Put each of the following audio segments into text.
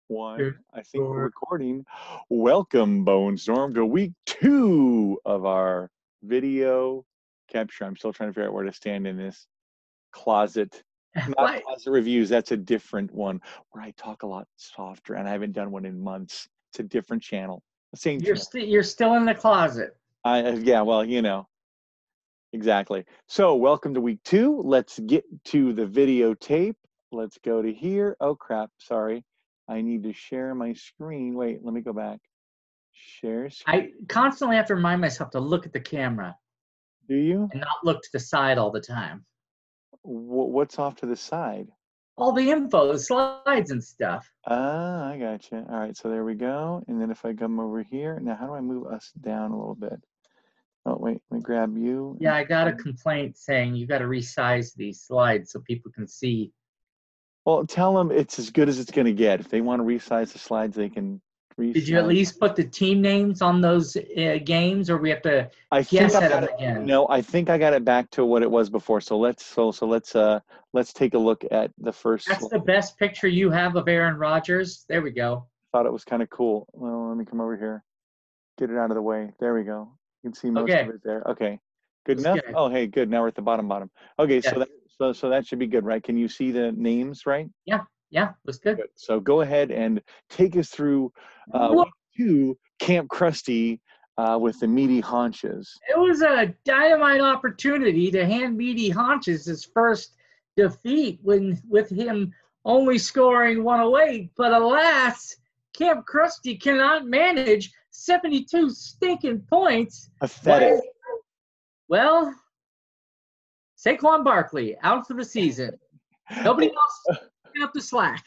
One. I think we're recording. Welcome, BONESTORM, to week 2 of our video capture. I'm still trying to figure out where to stand in this closet. Not closet reviews. That's a different one where I talk a lot softer, and I haven't done one in months. It's a different channel. Same. You're still in the closet. Yeah. Well, you know. Exactly. So, welcome to week 2. Let's get to the videotape. Let's go to here. Oh crap! Sorry. I need to share my screen. Wait, let me go back. Share screen. I constantly have to remind myself to look at the camera. Do you? And not look to the side all the time. What's off to the side? All the info, the slides and stuff. Ah, I gotcha. All right, so there we go. And then if I come over here, now how do I move us down a little bit? Oh, wait, let me grab you. Yeah, I got a complaint saying you got to resize these slides so people can see. Well, tell them it's as good as it's going to get. If they want to resize the slides, they can resize. Did you at least put the team names on those games, or we have to guess at them again? No, I think I got it back to what it was before. So let's take a look at the first. That's the best picture you have of Aaron Rodgers. There we go. Thought it was kind of cool. Well, let me come over here. Get it out of the way. There we go. You can see most of it there. Okay. Good enough? Good. Oh, hey, good. Now we're at the bottom. Okay, yeah. So that should be good, right? Can you see the names, right? Yeah, that's good. So go ahead and take us through week 2, Camp Krusty with the meaty haunches. It was a dynamite opportunity to hand Meaty Haunches his first defeat with him only scoring 108. But alas, Camp Krusty cannot manage 72 stinking points. Pathetic. Well, Saquon Barkley out for the season. Nobody else picking up the slack.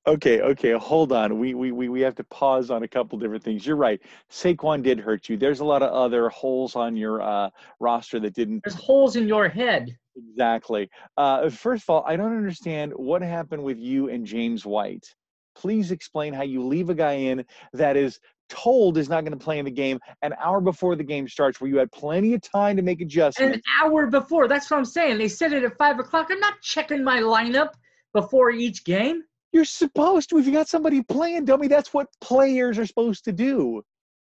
Okay, hold on. We have to pause on a couple different things. You're right. Saquon did hurt you. There's a lot of other holes on your roster that didn't. There's holes in your head. Exactly. First of all, I don't understand what happened with you and James White. Please explain how you leave a guy in that is told is not going to play in the game an hour before the game starts, where you had plenty of time to make adjustments. An hour before. That's what I'm saying. They said it at 5 o'clock. I'm not checking my lineup before each game. You're supposed to. If you got somebody playing, dummy, that's what players are supposed to do.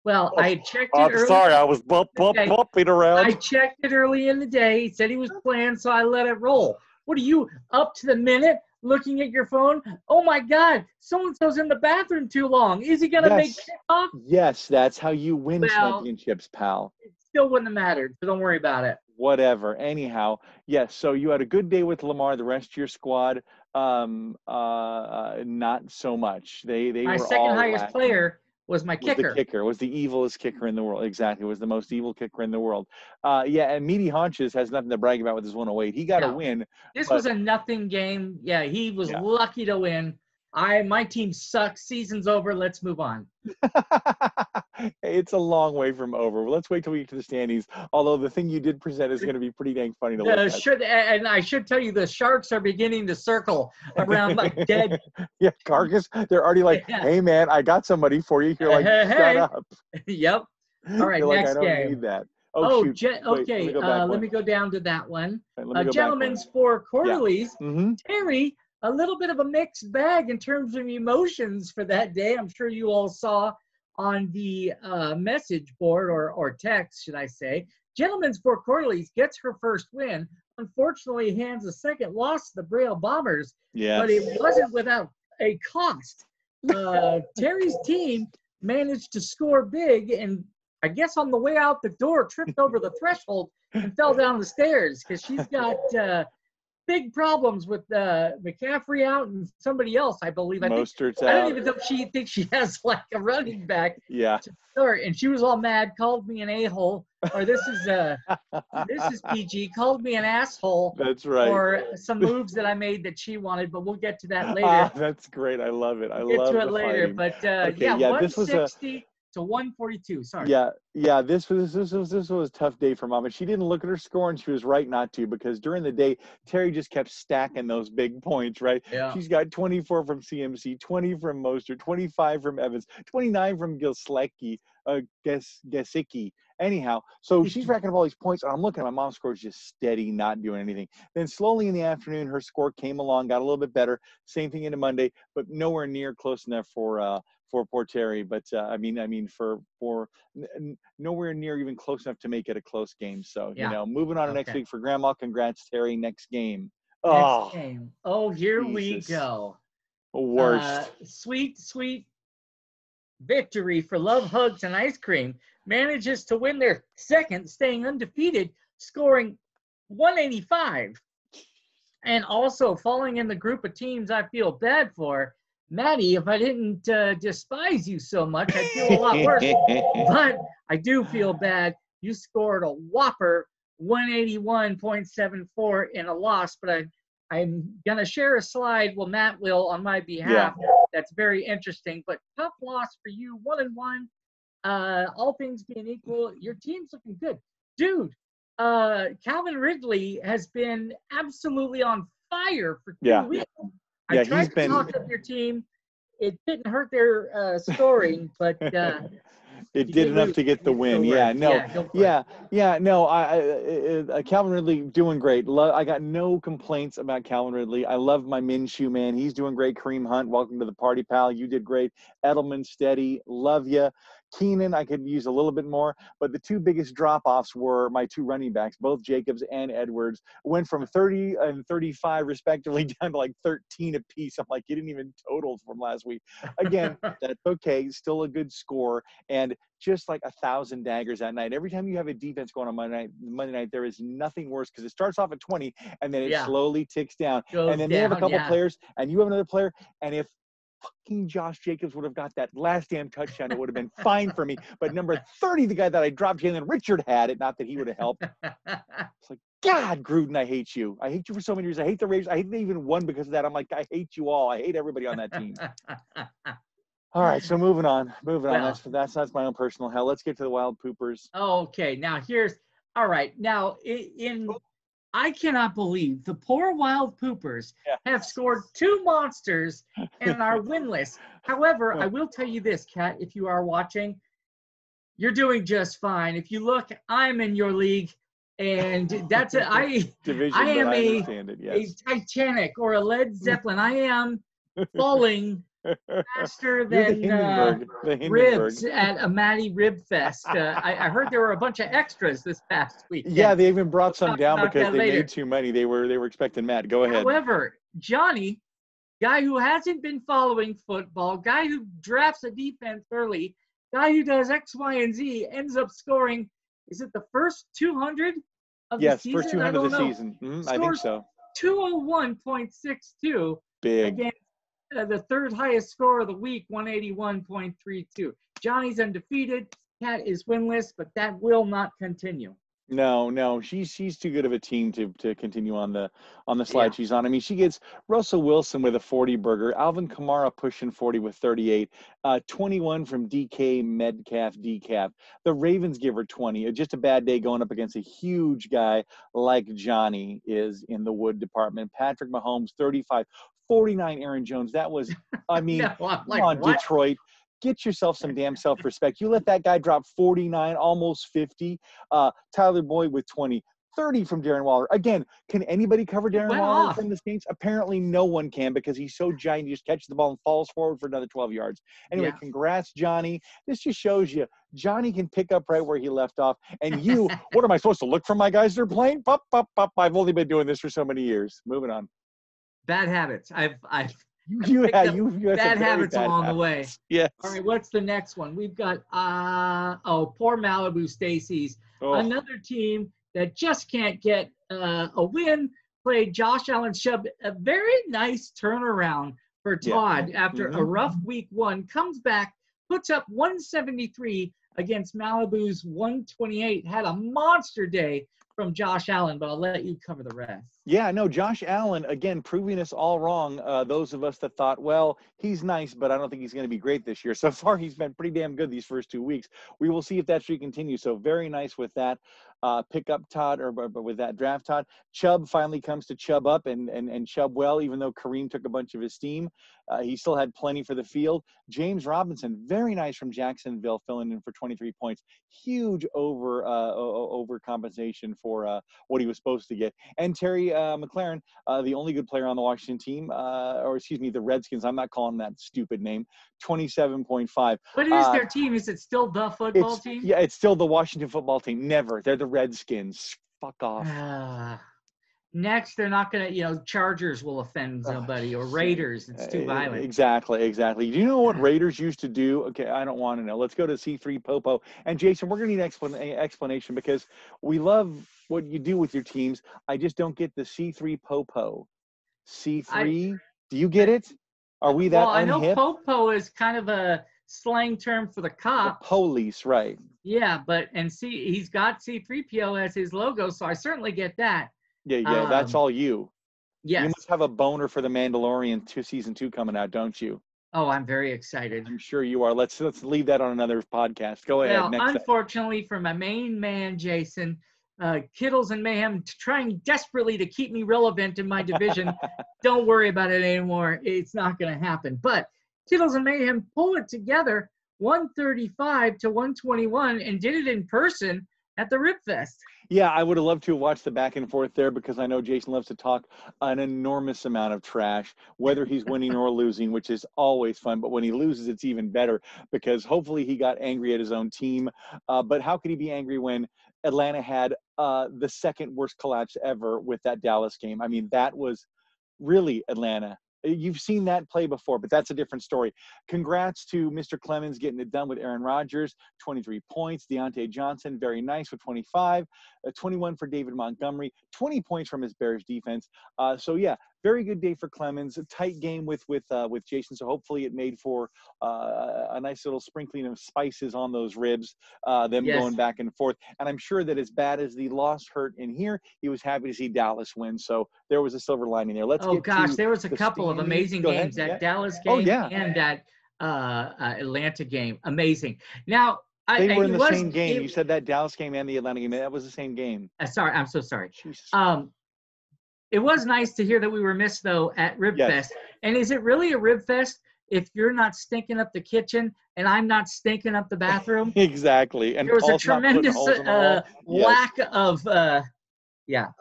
Well, I checked it early. I'm sorry, I was bumping around. I checked it early in the day. He said he was playing, so I let it roll. What are you, up to the minute, looking at your phone? Oh, my God, so-and-so's in the bathroom too long. Is he going to make kickoff? Yes, that's how you win championships, pal. It still wouldn't have mattered, so don't worry about it. Whatever. Anyhow, yes, so you had a good day with Lamar. The rest of your squad, not so much. They my were second highest player was my kicker. The kicker was the evilest kicker in the world. Exactly, was the most evil kicker in the world. Yeah, and Meaty Haunches has nothing to brag about with his 108. He got a win. This was a nothing game. Yeah, he was lucky to win. My team sucks. Season's over. Let's move on. It's a long way from over. Let's wait till we get to the standings. Although the thing you did present is going to be pretty dang funny to look at. And I should tell you, the sharks are beginning to circle around like dead. Yeah, carcass. They're already like, hey, man, I got somebody for you. You're like, shut up. Yep. All right, You're next like, I don't game. need that. Okay. Let me go down to that one. Gentlemen's four quarterlies. Terry, a little bit of a mixed bag in terms of emotions for that day. I'm sure you all saw on the message board or text, should I say. Gentlemen's four quarterlies gets her first win. Unfortunately, hands a second loss to the Braille Bombers. Yes. But it wasn't without a cost. Terry's team managed to score big, and I guess on the way out the door, tripped over the threshold and fell down the stairs because she's got big problems with McCaffrey out and somebody else, I believe. I don't even know if she thinks she has like a running back. Yeah. To start. And she was all mad, called me an a-hole, or this is PG, called me an asshole. That's right. Or some moves that I made that she wanted, but we'll get to that later. That's great. I love it. We'll get to it later. But this was 160 to 142. Sorry. Yeah, Yeah, this was a tough day for Mama. She didn't look at her score, and she was right not to, because during the day, Terry just kept stacking those big points, right? Yeah. She's got 24 from CMC, 20 from Mostert, 25 from Evans, 29 from Gesicki. Anyhow, so she's racking up all these points, and I'm looking at my mom's score is just steady, not doing anything. Then slowly in the afternoon, her score came along, got a little bit better. Same thing into Monday, but nowhere near close enough for poor Terry. But I mean for nowhere near even close enough to make it a close game. So, yeah. Moving on to next week for Grandma. Congrats, Terry. Next game. Next game. Oh, here Jesus. we go. Worst. Sweet victory for Love Hugs and Ice Cream. Manages to win their second, staying undefeated, scoring 185. And also falling in the group of teams I feel bad for. Maddie, if I didn't despise you so much, I'd feel a lot worse. But I do feel bad. You scored a whopper 181.74 in a loss. But I'm going to share a slide. Well, Matt will on my behalf. Yeah. That's very interesting. But tough loss for you, 1-1. All things being equal, your team's looking good. Dude, Calvin Ridley has been absolutely on fire for 2 weeks. I tried to talk up your team. It didn't hurt their scoring, but it did enough to get the win. Calvin Ridley doing great. I got no complaints about Calvin Ridley. I love my Minshew, man. He's doing great. Kareem Hunt, welcome to the party, pal. You did great. Edelman, steady. Love you. Keenan, I could use a little bit more, but the two biggest drop-offs were my two running backs, both Jacobs and Edwards, went from 30 and 35 respectively down to like 13 apiece. I'm like, you didn't even total from last week. Again, that's okay. Still a good score, and just like 1,000 daggers that night. Every time you have a defense going on Monday night, there is nothing worse, because it starts off at 20 and then it slowly ticks down. And then they have a couple players, and you have another player, and if fucking Josh Jacobs would have got that last damn touchdown, it would have been fine for me. But number 30, the guy that I dropped, Jalen Richard, had it. Not that he would have helped. It's like, God, Gruden, I hate you. I hate you for so many years. I hate the Raiders. I hate they even won because of that. I'm like, I hate you all. I hate everybody on that team. All right, so moving on. That's my own personal hell. Let's get to the wild poopers. Okay, now all right. Now I cannot believe the poor wild poopers have scored 2 monsters and are winless. However, I will tell you this, Kat, if you are watching, you're doing just fine. If you look, I'm in your league, and that's I am a Titanic or a Led Zeppelin. I am falling faster than ribs at a Matty Rib Fest. I heard there were a bunch of extras this past week. Yeah, they even brought some down because they made too many. They were expecting Matt. Go ahead. However, Johnny, guy who hasn't been following football, guy who drafts a defense early, guy who does X, Y, and Z, ends up scoring, is it the first 200 of the season? Yes, first 200 of the season. I think so. 201.62 big against the third highest score of the week, 181.32. Johnny's undefeated. Kat is winless, but that will not continue. No, she's too good of a team to continue on the slide she's on. I mean, she gets Russell Wilson with a 40 burger, Alvin Kamara pushing 40 with 38, 21 from DK Metcalf decaf. The Ravens give her 20. Just a bad day going up against a huge guy like Johnny is in the wood department. Patrick Mahomes 35, 49 Aaron Jones. That was, I mean, come on, what? Detroit. Get yourself some damn self-respect. You let that guy drop 49, almost 50. Tyler Boyd with 20. 30 from Darren Waller. Again, can anybody cover Darren Waller from the Saints? Apparently no one can, because he's so giant. He just catches the ball and falls forward for another 12 yards. Anyway, Congrats, Johnny. This just shows you Johnny can pick up right where he left off. And you, what am I supposed to look for my guys that are playing? Pop. I've only been doing this for so many years. Moving on. Bad habits. You had bad habits along the way. Yes. All right, what's the next one? We've got poor Malibu Stacy's. Another team that just can't get a win. Played Josh Allen shoved a very nice turnaround for Todd after a rough week 1. Comes back, puts up 173 against Malibu's 128. Had a monster day from Josh Allen, but I'll let you cover the rest. Yeah, no, Josh Allen, again, proving us all wrong. Those of us that thought, well, he's nice, but I don't think he's going to be great this year. So far, he's been pretty damn good these first 2 weeks. We will see if that streak continues. So very nice with that pickup, Todd, or with that draft, Todd. Chubb finally comes to Chubb up and Chubb well, even though Kareem took a bunch of his steam. He still had plenty for the field. James Robinson, very nice from Jacksonville, filling in for 23 points. Huge overcompensation for what he was supposed to get. And Terry McLaurin, the only good player on the Washington team, or excuse me, the Redskins. I'm not calling that stupid name. 27.5. What is their team? Is it still the football team? Yeah, it's still the Washington football team. Never. They're the Redskins. Fuck off. Next, they're not going to, Chargers will offend somebody, or Raiders. It's too violent. Exactly. Do you know what Raiders used to do? Okay, I don't want to know. Let's go to C3 Popo. And Jason, we're going to need explanation because we love what you do with your teams. I just don't get the C3 Popo. C3? Do you get it? Are we that unhip? I know Popo is kind of a slang term for the cops. The police, right. Yeah, he's got C3PO as his logo, so I certainly get that. Yeah, that's all you. Yes. You must have a boner for The Mandalorian season 2 coming out, don't you? Oh, I'm very excited. I'm sure you are. Let's leave that on another podcast. Go ahead. Well, unfortunately for my main man, Jason, Kittles and Mayhem trying desperately to keep me relevant in my division. Don't worry about it anymore. It's not going to happen. But Kittles and Mayhem pull it together 135 to 121 and did it in person at the Rib Fest. Yeah, I would have loved to watch the back and forth there because I know Jason loves to talk an enormous amount of trash, whether he's winning or losing, which is always fun. But when he loses, it's even better because hopefully he got angry at his own team. But how could he be angry when Atlanta had the second worst collapse ever with that Dallas game? I mean, that was really Atlanta. You've seen that play before, but that's a different story. Congrats to Mr. Clemens getting it done with Aaron Rodgers, 23 points. Deontay Johnson, very nice with 25. 21 for David Montgomery, 20 points from his Bears defense. So, yeah, very good day for Clemens. A tight game with Jason, so hopefully it made for a nice little sprinkling of spices on those ribs, going back and forth. And I'm sure that as bad as the loss hurt in here, he was happy to see Dallas win. So there was a silver lining there. There was a couple of amazing games. That Dallas game and that Atlanta game. Amazing. Now, they were in the same game. You said that Dallas game and the Atlanta game. That was the same game. Sorry, I'm so sorry. Jesus. It was nice to hear that we were missed, though, at Rib Fest. And is it really a Rib Fest if you're not stinking up the kitchen and I'm not stinking up the bathroom? Exactly. And there was a tremendous lack of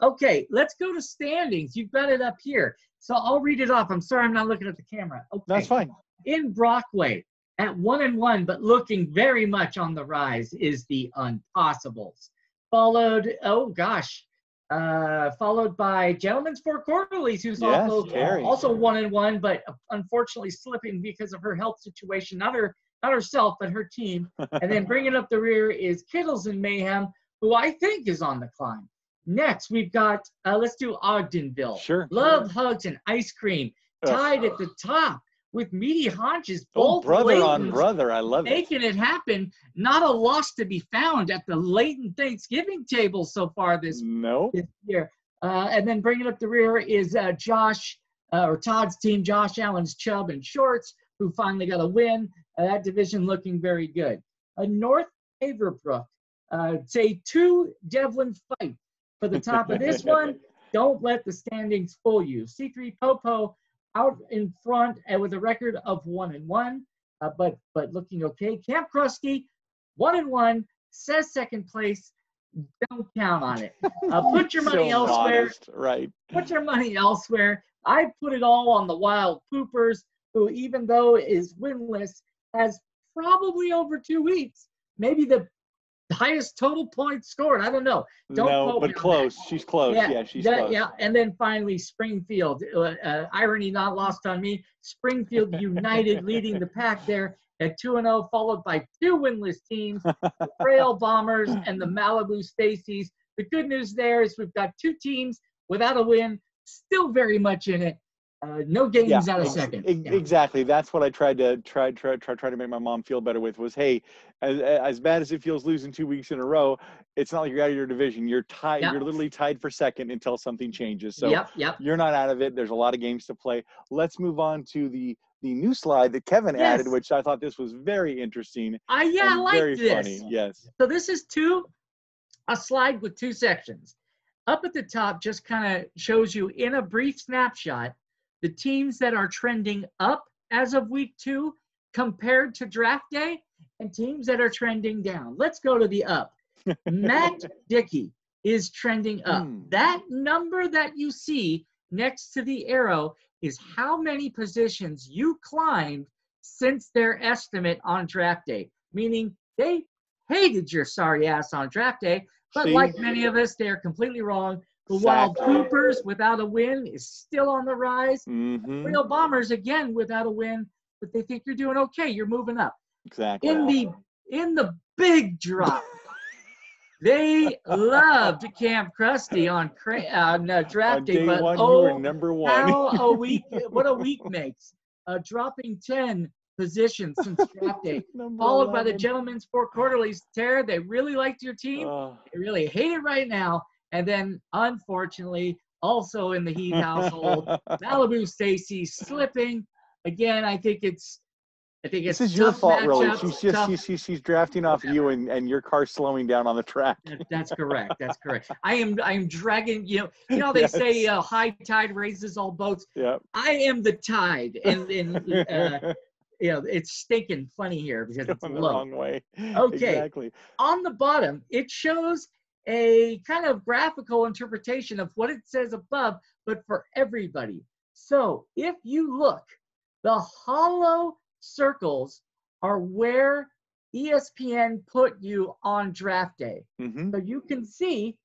Okay, let's go to standings. You've got it up here. So I'll read it off. I'm sorry I'm not looking at the camera. Okay. That's fine. In Brockway, at 1-1, but looking very much on the rise, is the Unpossibles. Followed by Gentlemen's Four Quarterlies, who's also 1-1, but unfortunately slipping because of her health situation. Not herself, but her team. And then bringing up the rear is Kittles and Mayhem, who I think is on the climb. Next, we've got, let's do Ogdenville. Sure. Love, Hugs, and Ice Cream tied at the top with Meaty Haunches. Both brother on brother. I love it. Making it happen. Not a loss to be found at the Leighton Thanksgiving table so far this year. And then bringing up the rear is Todd's team, Josh Allen's Chubb and Shorts, who finally got a win. That division looking very good. North Haverbrook, say 2 Devlin fight for the top of this one. Don't let the standings fool you. C3 Popo out in front with a record of 1-1, but looking okay. Camp Krusty, 1-1, says second place. Don't count on it. Put your money elsewhere. Modest, right. Put your money elsewhere. I put it all on the Wild Poopers, who, even though is winless, has probably over 2 weeks, maybe the highest total points scored. I don't know. But close. She's close. Yeah, she's close. Yeah, and then finally Springfield. Irony not lost on me. Springfield United leading the pack there at 2-0, followed by 2 winless teams, the Frail Bombers and the Malibu Stacies. The good news there is we've got 2 teams without a win, still very much in it. No games out of seconds. Exactly. That's what I tried to make my mom feel better with was, hey, as bad as it feels losing 2 weeks in a row, it's not like you're out of your division. You're tied. You're literally tied for second until something changes. So you're not out of it. There's a lot of games to play. Let's move on to the new slide that Kevin added, which I thought this was very interesting. I like very this. Funny. Yes. So this is a slide with 2 sections. Up at the top just kind of shows you in a brief snapshot the teams that are trending up as of week 2 compared to draft day and teams that are trending down. Let's go to the up. Matt Dickey is trending up. That number that you see next to the arrow is how many positions you climbed since their estimate on draft day, meaning they hated your sorry ass on draft day, but like many of us, they're completely wrong. The Wild Troopers without a win is still on the rise. Real Bombers, again, without a win, but they think you're doing okay. You're moving up. Exactly. In the big drop, they loved Camp Krusty on draft day, but you were number 1. What a week makes. Dropping 10 positions since draft day, followed 11. By the Gentlemen's Four Quarterlies. Tara, they really liked your team. They really hate it right now. And then, unfortunately, also in the Heath household, Malibu Stacy slipping. Again, I think it's this is your fault, really. She's drafting off you and your car slowing down on the track. That's correct. I am dragging. You know they say high tide raises all boats. Yeah. I am the tide, and it's stinking funny here because it's going low. The wrong way. Okay. Exactly. On the bottom, it shows a kind of graphical interpretation of what it says above, but for everybody. So if you look, the hollow circles are where ESPN put you on draft day. So you can see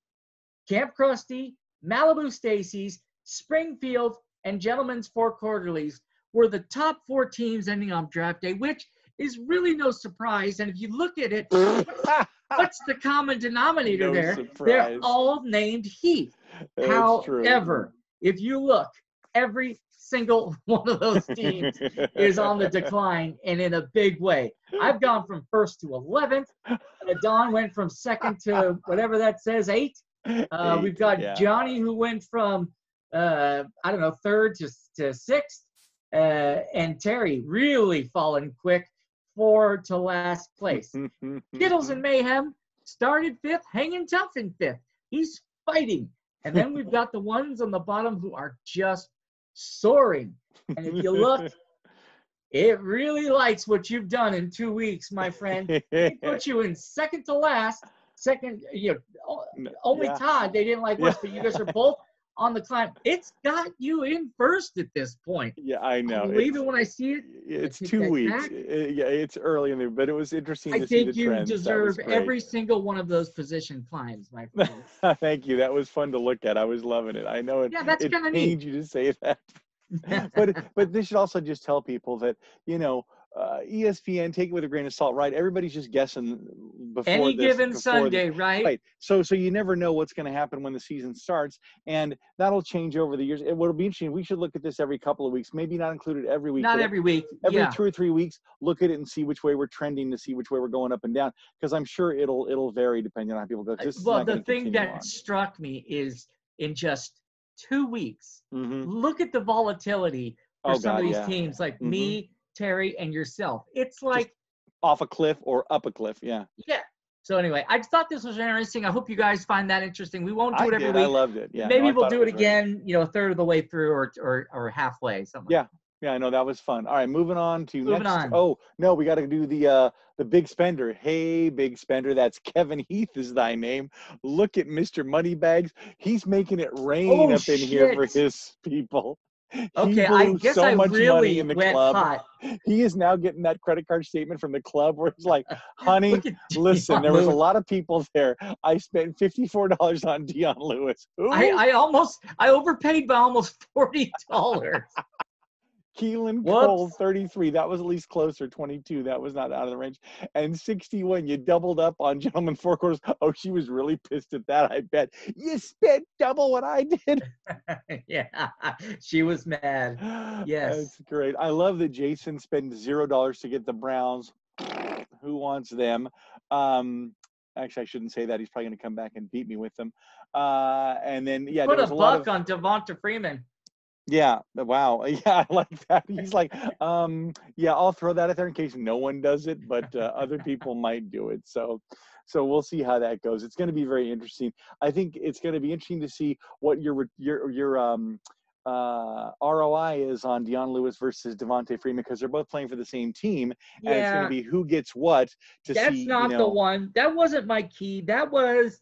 Camp Krusty, Malibu Stacy's, Springfield, and Gentlemen's Four Quarterlies were the top 4 teams ending on draft day, which is really no surprise. And if you look at it, what's the common denominator there? Surprise. They're all named Heath. However, if you look, every single one of those teams is on the decline and in a big way. I've gone from 1st to 11th. Don went from 2nd to whatever that says, 8. We've got Johnny who went from 3rd to 6th. And Terry really fallen quick 4 to last place. Kittles and Mayhem started 5th, hanging tough in 5th. He's fighting. And then we've got the ones on the bottom who are just soaring. And if you look, it really likes what you've done in 2 weeks, my friend. It puts you in 2nd to last. Only Todd, they didn't like us, but you guys are both on the climb. It's got you in 1st at this point. Yeah, I know. I believe it when I see it. It's 2 weeks. It's early in there, but it was interesting to see the trends. I think you deserve every single one this position climbs, my friend. Thank you. That was fun to look at. I was loving it. I know it pained you to say that. but this should also just tell people that, ESPN, take it with a grain of salt, right? Everybody's just guessing before any given Sunday, right? Right. So you never know what's going to happen when the season starts, and that'll change over the years. It will be interesting. We should look at this every couple of weeks, maybe not included every week. Not every week. Every 2 or 3 weeks, look at it and see which way we're trending, to see which way we're going up and down, because I'm sure it'll vary depending on how people go. Well, the thing that struck me is in just 2 weeks, look at the volatility for some of these teams, like me, Terry, and yourself. It's like just off a cliff or up a cliff. Yeah. So anyway, I thought this was interesting. I hope you guys find that interesting. We won't do it every week. I loved it. Yeah. Maybe we'll do it again, a third of the way through or halfway, something. Yeah. Yeah, I know, that was fun. All right, moving on to next. Oh, no, we got to do the big spender. Hey, big spender, that's Kevin Heath is thy name. Look at Mr. Moneybags. He's making it rain up in here for his people. Okay, I guess I really went hot. He is now getting that credit card statement from the club where it's like, honey, listen, there was a lot of people there. I spent $54 on Dion Lewis. I overpaid by almost $40. Keelan Whoops. Cole, 33. That was at least closer. 22. That was not out of the range. And 61. You doubled up on gentlemen four quarters. Oh, she was really pissed at that, I bet. You spent double what I did. Yeah, she was mad. Yes. That's great. I love that Jason spent $0 to get the Browns. Who wants them? Actually, I shouldn't say that. He's probably going to come back and beat me with them. And then, yeah, put there was a lot buck of on Devonta Freeman. Yeah. Wow. Yeah, I like that. He's like, yeah, I'll throw that out there in case no one does it, but other people might do it. So we'll see how that goes. It's going to be very interesting. I think it's going to be interesting to see what your ROI is on Deion Lewis versus Devonta Freeman, because they're both playing for the same team, and it's going to be who gets what to see. That's not the one. That wasn't my key. That was,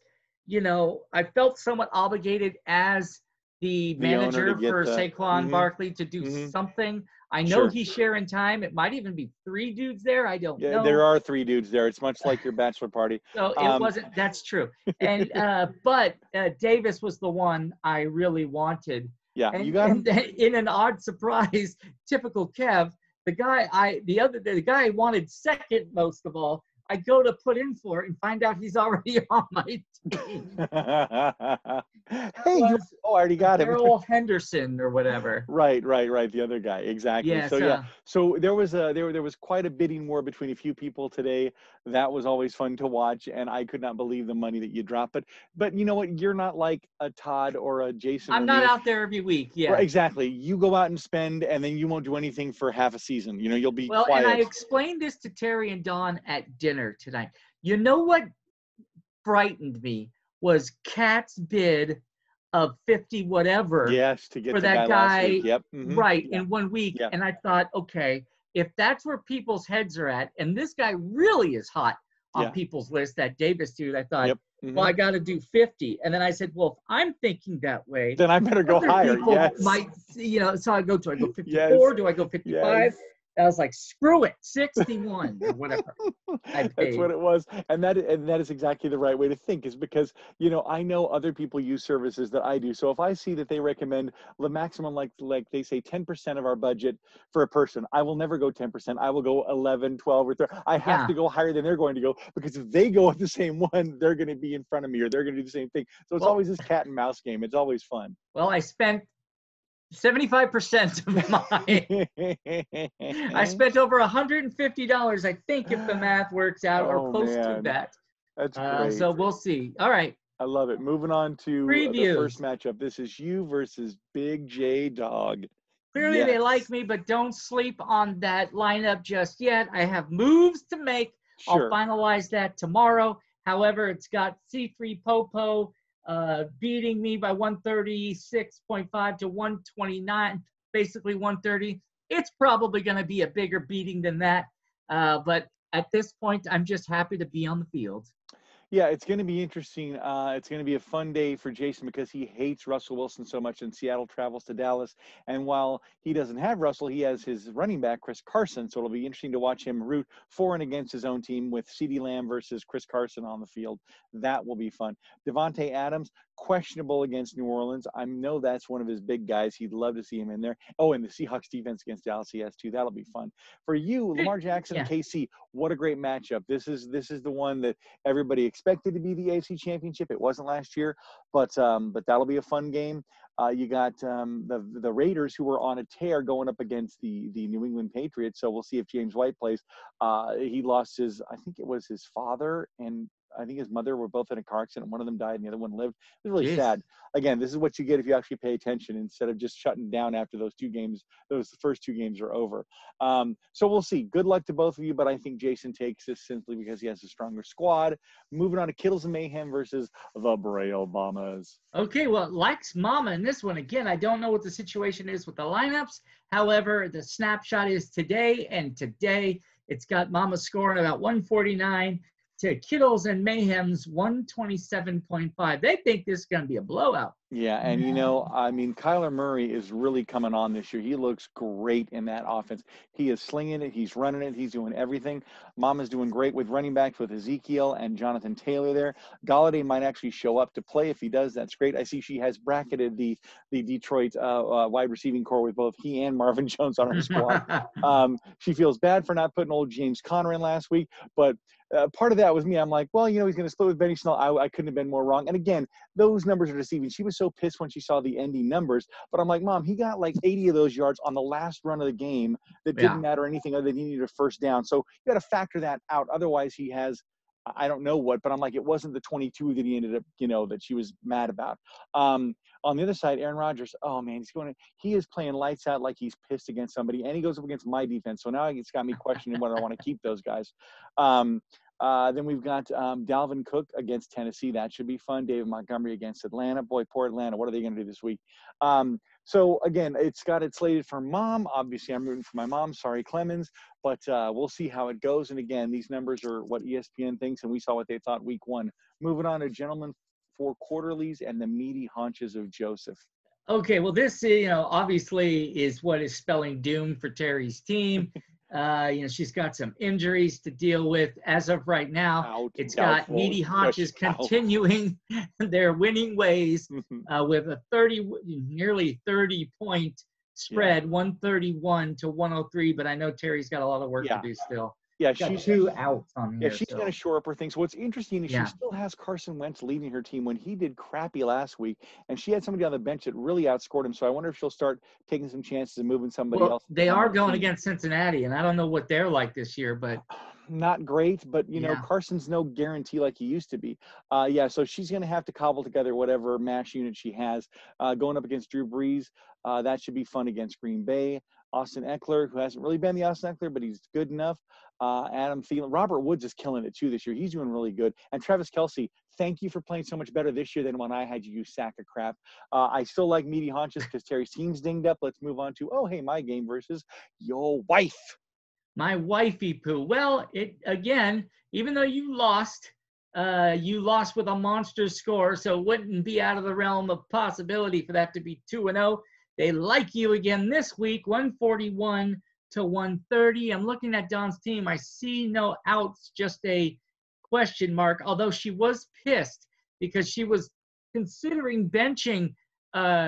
I felt somewhat obligated as the manager for Saquon Barkley to do something. I know he's sharing time. It might even be 3 dudes there. I don't know. There are 3 dudes there. It's much like your bachelor party. So it wasn't. That's true. And but Davis was the one I really wanted. Yeah, and, you got him. And in an odd surprise, typical Kev, the guy I wanted second most of all, I go to put in for it and find out he's already on my team. Hey, I already got him. Darrell Henderson or whatever. Right. The other guy, exactly. Yeah, so there was quite a bidding war between a few people today. That was always fun to watch, and I could not believe the money that you dropped. But you know what? You're not like a Todd or a Jason. I'm not out there every week. Yeah, right, exactly. You go out and spend, and then you won't do anything for half a season. You'll be quiet. And I explained this to Terry and Dawn at dinner tonight. You know what frightened me was Kat's bid of 50 whatever. Yes, to get for that guy. Yep. Right, in 1 week. Yep. And I thought, okay, if that's where people's heads are at, and this guy really is hot on people's list, that Davis dude, I thought, well, I got to do 50. And then I said, well, if I'm thinking that way, then I better go higher. Yes. Might, so I go 54? Yes. Do I go 55? Yes. I was like, screw it, 61 or whatever. That's what it was. And that is exactly the right way to think, is because, I know other people use services that I do. So if I see that they recommend the maximum, like they say 10% of our budget for a person, I will never go 10%. I will go 11, 12, or 13. I have to go higher than they're going to go, because if they go with the same one, they're going to be in front of me, or they're going to do the same thing. So it's always this cat and mouse game. It's always fun. Well, I spent 75% of mine. I spent over $150, I think, if the math works out, or close to that. That's great. So we'll see. All right. I love it. Moving on to the first matchup. This is you versus Big J Dog. Clearly they like me, but don't sleep on that lineup just yet. I have moves to make. Sure. I'll finalize that tomorrow. However, it's got C3 Popo beating me by 136.5 to 129, basically 130. It's probably going to be a bigger beating than that. But at this point, I'm just happy to be on the field. Yeah, it's going to be interesting. It's going to be a fun day for Jason, because he hates Russell Wilson so much, and Seattle travels to Dallas. And while he doesn't have Russell, he has his running back, Chris Carson. So it'll be interesting to watch him root for and against his own team with CeeDee Lamb versus Chris Carson on the field. That will be fun. Devontae Adams, questionable against New Orleans. I know that's one of his big guys. He'd love to see him in there. Oh, and the Seahawks defense against Dallas, he has too. That'll be fun. For you, Lamar Jackson and KC, what a great matchup. This is the one that everybody expected to be the AFC Championship. It wasn't last year, but that'll be a fun game. You got the Raiders, who were on a tear, going up against the New England Patriots. So we'll see if James White plays. He lost I think it was his father, and I think his mother were both in a car accident. One of them died and the other one lived. It was really sad. Again, this is what you get if you actually pay attention, instead of just shutting down after those first 2 games are over. So we'll see. Good luck to both of you, but I think Jason takes this simply because he has a stronger squad. Moving on to Kittles and Mayhem versus the Braille Bombers. Okay, well, likes Mama in this one. Again, I don't know what the situation is with the lineups. However, the snapshot is today, and today it's got Mama scoring about 149 to Kittles and Mayhem's 127.5. They think this is going to be a blowout. Yeah, and you know, I mean, Kyler Murray is really coming on this year. He looks great in that offense. He is slinging it. He's running it. He's doing everything. Mama's doing great with running backs with Ezekiel and Jonathan Taylor there. Galladay might actually show up to play. If he does, that's great. I see she has bracketed the Detroit wide receiving core with both he and Marvin Jones on her squad. She feels bad for not putting old James Conner in last week, but part of that was me. I'm like, well, you know, he's going to split with Benny Snell. I couldn't have been more wrong. And again, those numbers are deceiving. She was so pissed when she saw the ending numbers, but I'm like, Mom, he got like 80 of those yards on the last run of the game that didn't matter anything other than he needed a first down. So you got to factor that out. Otherwise, he has, I don't know what, but I'm like, it wasn't the 22 that he ended up, you know, that she was mad about. On the other side, Aaron Rodgers, oh man, he is playing lights out like he's pissed against somebody, and he goes up against my defense. So now it's got me questioning whether I want to keep those guys. Then we've got Dalvin Cook against Tennessee. That should be fun. David Montgomery against Atlanta. Boy, poor Atlanta. What are they going to do this week? So again, it's got it slated for Mom. Obviously, I'm rooting for my mom. Sorry, Clemens. But we'll see how it goes. And again, these numbers are what ESPN thinks, and we saw what they thought week one. Moving on to Gentlemen for Quarterlies and the Meaty Haunches of Joseph. Okay, well, this, you know, obviously is what is spelling doom for Terry's team. You know, she's got some injuries to deal with as of right now. It's got Meaty Haunches continuing their winning ways with a nearly 30-point spread, 131 to 103. But I know Terry's got a lot of work to do still. Yeah, she's 2 outs on here. Yeah, she's going to shore up her things. What's interesting is she still has Carson Wentz leading her team when he did crappy last week, and she had somebody on the bench that really outscored him. So I wonder if she'll start taking some chances and moving somebody else. They are going against Cincinnati, and I don't know what they're like this year, but not great. But you know, Carson's no guarantee like he used to be. So she's going to have to cobble together whatever mash unit she has going up against Drew Brees. That should be fun against Green Bay. Austin Eckler, who hasn't really been the Austin Eckler, but he's good enough. Adam Thielen. Robert Woods is killing it too this year. He's doing really good. And Travis Kelce, thank you for playing so much better this year than when I had you sack of crap. I still like Meaty Haunches because Terry's team's dinged up. Let's move on to, my game versus your wife. My wifey poo. Well, again, even though you lost with a monster score, so it wouldn't be out of the realm of possibility for that to be 2-0. They like you again this week, 141 to 130. I'm looking at Dawn's team. I see no outs, just a question mark, although she was pissed because she was considering benching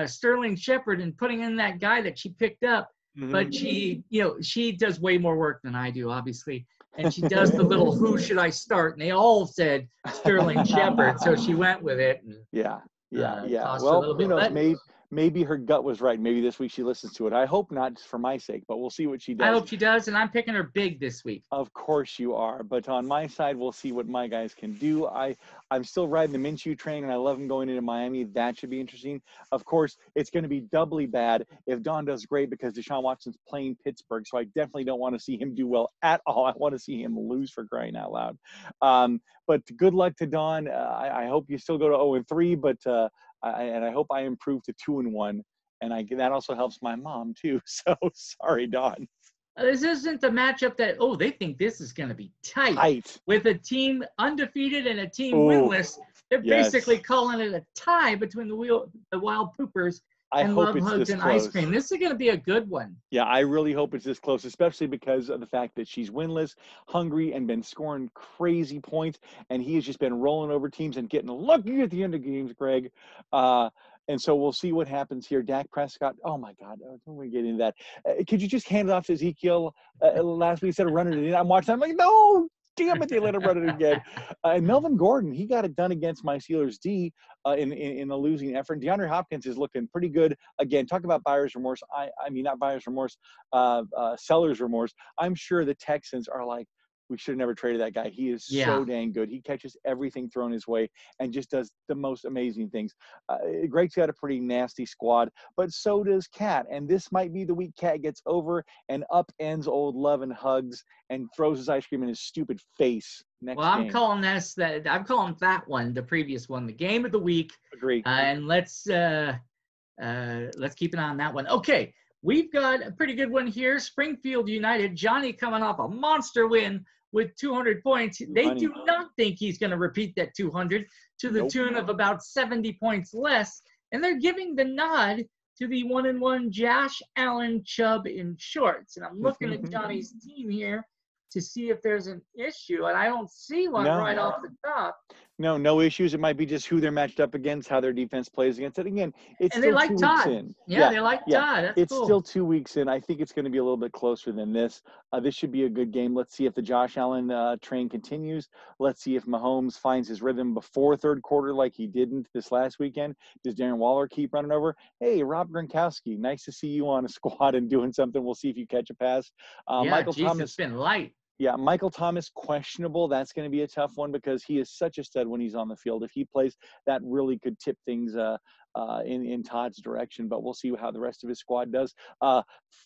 Sterling Shepard and putting in that guy that she picked up. But she does way more work than I do, obviously. And she does the little who should I start? And they all said Sterling Shepard. So she went with it. And, well, who knows? Maybe her gut was right. Maybe this week she listens to it. I hope not, just for my sake, but we'll see what she does. I hope she does, and I'm picking her big this week. Of course you are. But on my side, we'll see what my guys can do. I'm still riding the Minshew train, and I love him going into Miami. That should be interesting. Of course, it's going to be doubly bad if Don does great because Deshaun Watson's playing Pittsburgh, so I definitely don't want to see him do well at all. I want to see him lose, for crying out loud. But good luck to Don. I hope you still go to 0-3, but I hope I improve to 2-1, and that also helps my mom too. So sorry, Don. This isn't the matchup that they think this is going to be tight with a team undefeated and a team winless. They're basically calling it a tie between the Wild Poopers and Love Hugs and Ice Cream. This is going to be a good one. Yeah, I really hope it's this close, especially because of the fact that she's winless, hungry, and been scoring crazy points, and he has just been rolling over teams and getting lucky at the end of games, Greg. And so we'll see what happens here. Dak Prescott, oh my God, don't we get into that? Could you just hand it off to Ezekiel last week instead of running it in? I'm watching, I'm like, no, damn it, they let him run it again. And Melvin Gordon, he got it done against my Steelers D in a losing effort. DeAndre Hopkins is looking pretty good. Again, talk about buyer's remorse. I mean, not buyer's remorse, seller's remorse. I'm sure the Texans are like, we should have never traded that guy. He is so dang good. He catches everything thrown his way and just does the most amazing things. Greg's got a pretty nasty squad, but so does Cat. And this might be the week Cat gets over and upends old Love and Hugs and throws his ice cream in his stupid face next game. I'm calling that one, the previous one, the game of the week. Agree. And let's keep an eye on that one. Okay. We've got a pretty good one here. Springfield United, Johnny coming off a monster win with 200 points. They do not think he's going to repeat that 200 to the tune of about 70 points less. and they're giving the nod to the 1-1 Josh Allen Chubb in shorts. And I'm looking at Johnny's team here to see if there's an issue, and I don't see one right off the top. No issues. It might be just who they're matched up against, how their defense plays against it. Again, it's and still they like 2 Todd. weeks in. Yeah, they like Todd. That's it's cool. Still 2 weeks in. I think it's going to be a little bit closer than this. This should be a good game. Let's see if the Josh Allen train continues. Let's see if Mahomes finds his rhythm before third quarter like he didn't this last weekend. Does Darren Waller keep running over? Hey, Rob Gronkowski, nice to see you on a squad and doing something. We'll see if you catch a pass. Michael Thomas. It's been light. Yeah, Michael Thomas, questionable. That's going to be a tough one because he is such a stud when he's on the field. If he plays, that really could tip things in Todd's direction. But we'll see how the rest of his squad does.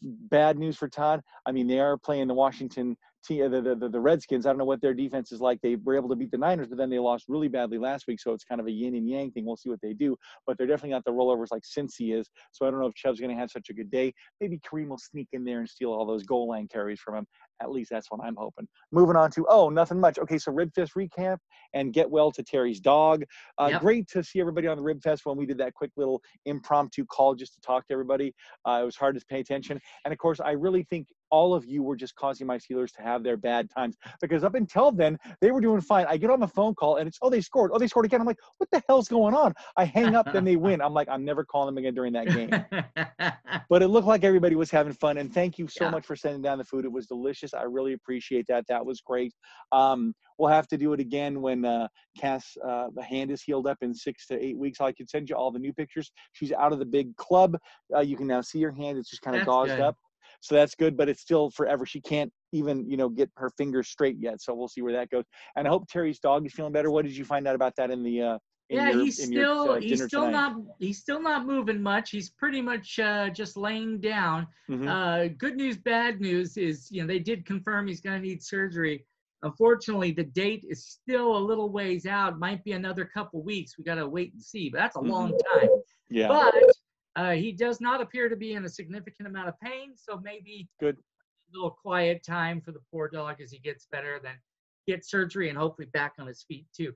Bad news for Todd. I mean, they are playing the Washington team, the Redskins. I don't know what their defense is like. They were able to beat the Niners, but then they lost really badly last week. So it's kind of a yin and yang thing. We'll see what they do. But they're definitely not the rollovers like Cincy is. So I don't know if Chubb's going to have such a good day. Maybe Kareem will sneak in there and steal all those goal line carries from him. At least that's what I'm hoping. Moving on to, nothing much. Okay, so Rib Fest recap and get well to Terry's dog. Great to see everybody on the Rib Fest when we did that quick little impromptu call just to talk to everybody. It was hard to pay attention. And, of course, I really think all of you were just causing my Steelers to have their bad times because up until then, they were doing fine. I get on the phone call, and it's, they scored. Oh, they scored again. I'm like, what the hell's going on? I hang up, then they win. I'm like, I'm never calling them again during that game. But it looked like everybody was having fun, and thank you so much for sending down the food. It was delicious. I really appreciate that. That was great. We'll have to do it again when Cass, the hand is healed up in 6 to 8 weeks. I can send you all the new pictures. She's out of the big club. You can now see her hand. It's just kind of gauzed up. So that's good, but it's still forever. She can't even, get her fingers straight yet. So we'll see where that goes. And I hope Terry's dog is feeling better. What did you find out about that in the he's still not moving much. He's pretty much just laying down. Good news, bad news is, they did confirm he's going to need surgery. Unfortunately, the date is still a little ways out. Might be another couple weeks. We got to wait and see, but that's a long time. Yeah. But he does not appear to be in a significant amount of pain, so maybe good. A little quiet time for the poor dog as he gets better, then get surgery and hopefully back on his feet too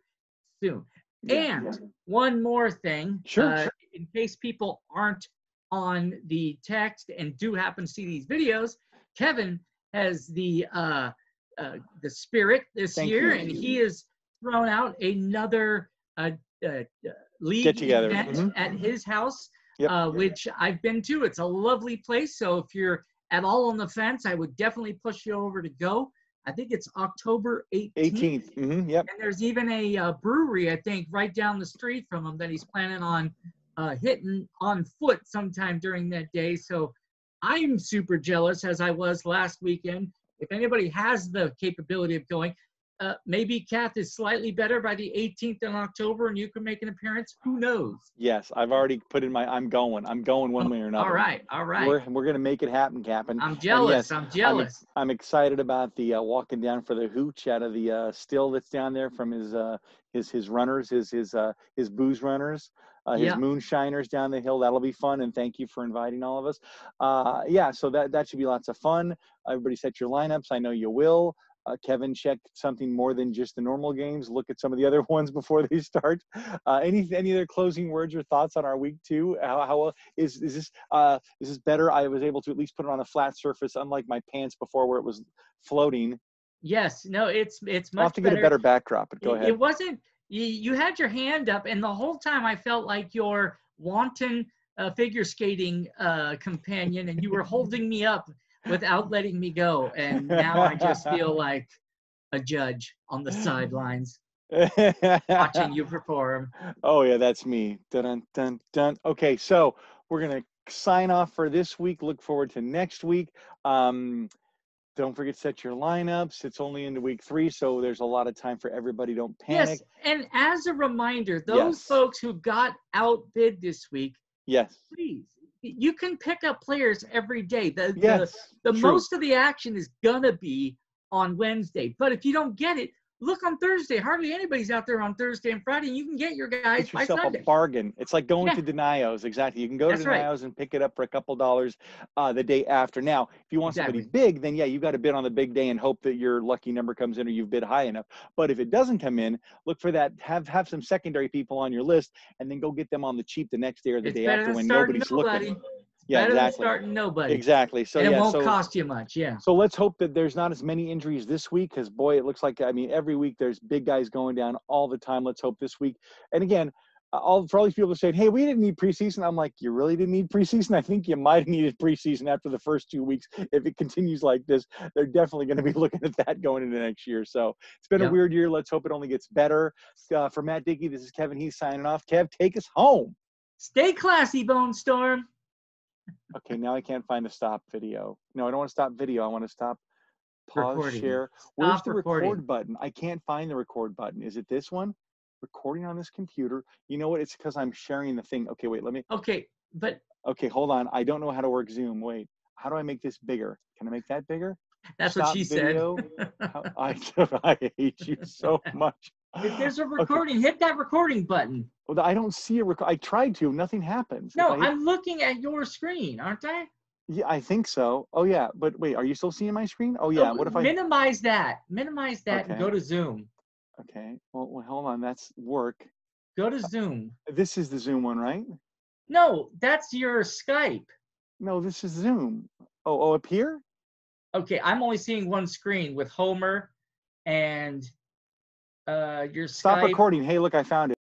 soon. And one more thing, sure. In case people aren't on the text and do happen to see these videos, Kevin has the Spirit this year, and he has thrown out another league event at his house. Which I've been to. It's a lovely place. So if you're at all on the fence, I would definitely push you over to go. I think it's October 18th. And there's even a brewery, I think, right down the street from him that he's planning on hitting on foot sometime during that day. So I'm super jealous, as I was last weekend. If anybody has the capability of going, maybe Kath is slightly better by the 18th in October and you can make an appearance. Who knows? Yes, I've already put in I'm going one way or another. All right. We're going to make it happen, Captain. I'm jealous. I'm excited about the walking down for the hooch out of the still that's down there from his runners, his booze runners. His moonshiners down the hill. That'll be fun, and thank you for inviting all of us. So that should be lots of fun. Everybody set your lineups. I know you will. Kevin, check something more than just the normal games. Look at some of the other ones before they start. Any other closing words or thoughts on our week 2? How is this better? I was able to at least put it on a flat surface, unlike my pants before where it was floating. Yes, no, it's much better. I'll have to get a better backdrop, but go ahead. It wasn't. You had your hand up, and the whole time I felt like your wanton figure skating companion, and you were holding me up without letting me go. And now I just feel like a judge on the sidelines watching you perform. Oh, yeah, that's me. Dun, dun, dun. Okay, so we're going to sign off for this week. Look forward to next week. Don't forget to set your lineups. It's only into week 3, so there's a lot of time for everybody. Don't panic. Yes, and as a reminder, those folks who got outbid this week, please, you can pick up players every day. The most of the action is going to be on Wednesday. But if you don't get it, look on Thursday. Hardly anybody's out there on Thursday and Friday. And you can get your guys by yourself Sunday. A bargain. It's like going to Denio's. Exactly. You can go to Denio's and pick it up for a couple dollars the day after. Now, if you want somebody big, then yeah, you got to bid on the big day and hope that your lucky number comes in or you've bid high enough. But if it doesn't come in, look for that. Have some secondary people on your list, and then go get them on the cheap the next day or the day after when nobody's looking. Yeah, better than starting nobody. Exactly. So and it won't cost you much. Yeah. So let's hope that there's not as many injuries this week, because boy, it looks like, I mean, every week there's big guys going down all the time. Let's hope this week. And again, for all these people saying, hey, we didn't need preseason. I'm like, you really didn't need preseason? I think you might have needed preseason after the first 2 weeks. If it continues like this, they're definitely going to be looking at that going into next year. So it's been a weird year. Let's hope it only gets better. For Matt Dickey, this is Kevin. He's signing off. Kev, take us home. Stay classy, BONESTORM. Okay, now I can't find the stop video. No, I don't want to stop video. I want to stop, pause, share. Where's the record button? I can't find the record button. Is it this one? Recording on this computer. You know what? It's because I'm sharing the thing. Okay, wait, let me. Okay, but. Okay, hold on. I don't know how to work Zoom. Wait, how do I make this bigger? Can I make that bigger? That's stop what she video. Said. I hate you so much. If there's a recording, hit that recording button. Well, I don't see a record. I tried to. Nothing happens. No, I'm looking at your screen, aren't I? Yeah, I think so. Oh, yeah. But wait, are you still seeing my screen? Oh, yeah. What if I minimize that? Minimize that and go to Zoom. Okay. Well, hold on. That's work. Go to Zoom. This is the Zoom one, right? No, that's your Skype. No, this is Zoom. Oh, up here? Okay, I'm only seeing one screen with Homer and your Skype. Stop recording. Hey, look, I found it.